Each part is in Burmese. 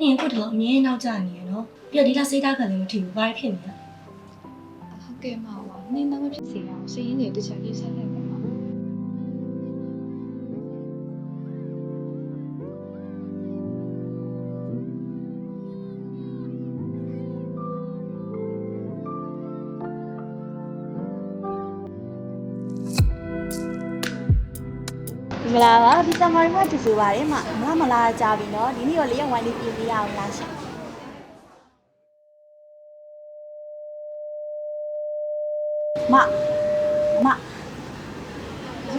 နင်ကိုတော့အမြဲနောက်ကျနေရနော်ပြီးတော့ဒီကစိတ်ဓာတ်ကလည်းမထီဘူးဘာဖြစ်နေလဲ ဟုတ်ကဲ့မှာပါနင်းတော့မဖြစ်စေအောင်စရင်းတွေတခြားကိစ္စတွေပါမှာမလားပါဒီတမရီမတူဆိုပါတယ်မလားကြပြီနော်ဒီနေ့ရောလေးရဝိုင်းလေးပြင်ပေးရအောင်လားရှင်မဒါ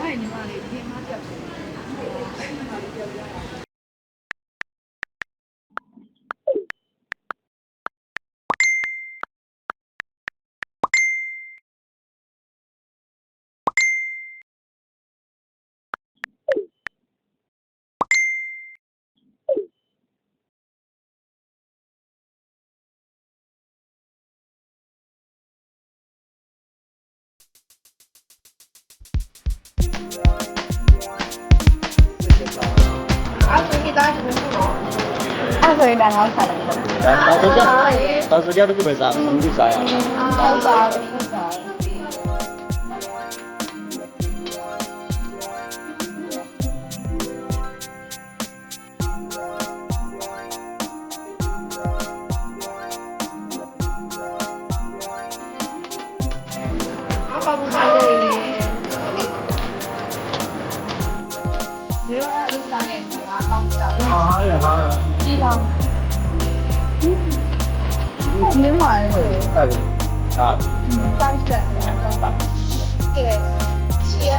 ရညီမလေးဒီမှာပြတ်အဲ့ဆိုရင်တော့ဆက်တယ် 到时间都没啥，没啥呀。 ဟုတ်ပါဘူးဟုတ်ပါဘူး ဘာဘူးစားတယ်လေဒီလိုအလုပ်စားနေတာကောင်းတာ 好呀好呀。 ကြည့်တော့နင်းပါလေ 哎，啊， စိုက်တယ်ကဲချီ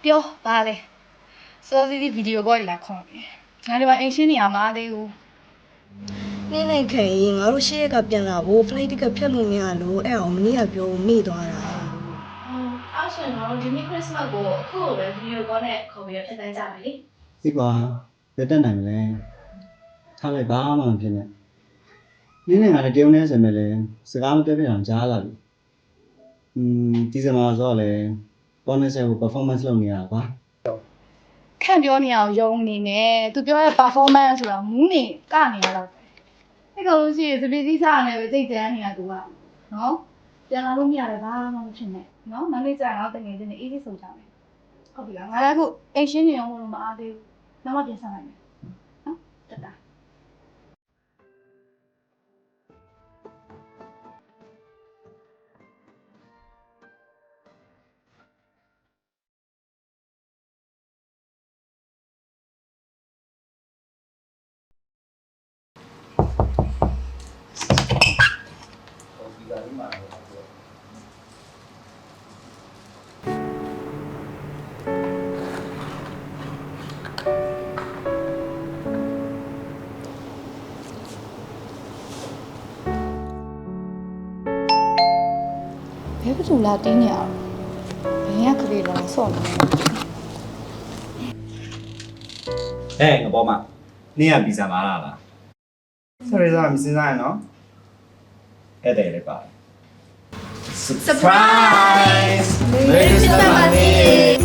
ပြောပါလေစောစီးဗီဒီယိုကောလာခေါ်တယ်ငါတို့ကအင်ရှင်းနေရမှာသေးဘူး နင်းလိုက်ခင်ရင်ငါတို့ရှေ့ရက်ကပြန်လာဖို့ flight ticket ဖြတ်လို့မရလို့အဲ့အောင်မနေ့ကပြောမိသွားတာ အဲ့ဆိုရင်တော့ဒီနေ့ခရစ်စမတ်ကိုအခုပဲဗီဒီယိုကောနဲ့ခေါ်ပြီးဖြတ်တိုင်းကြမယ်လေ ဒီကွာပြတ်တက်နိုင်မလဲထားလိုက်ဘာမှမဖြစ်နဲ့နင်းနေငါလည်းတုံနေစမယ်လေစကားမပြောပြအောင်ကြားလာပြီဒီစမှာဆိုတော့လေပေါ်နေဆက်ကို performance လုပ်နေရတာကွာ ခန့်ပြောနေအောင်ယုံနေနဲ့သူပြောတဲ့ performance ဆိုတာမူးနေကနေရတော့အဲ့ကောင်လို့ရှိရင်စပီးစည်းစားနေပဲစိတ်တန်းနေတာသူကနော်ပြန်လာလို့မရတယ်ဘာမှမဖြစ်နဲ့နော်မနေ့ကျရင်တော့တကယ်ချင်းအေးအေးဆုံးကြမယ်ဟုတ်ပြီလားငါလည်းအခုအင်ရှင်းနေအောင်လို့မအားသေးဘူးနောက်မှပြန်ဆက်လိုက်မယ်နော်တတဘယ်သူလာတင်းနေအောင်ဘယ်ကကလေးတော့ဆော့နေဟဲ့ငါပေါ်မှာနင်းကဗီဇာမာလာလား sorry မစင်စားရနော် အဲ့တဲ့လေးပါ surprise Merry Christmas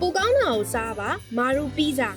ပိုကောင်းတာကိုစားပါမာရူပီဇာ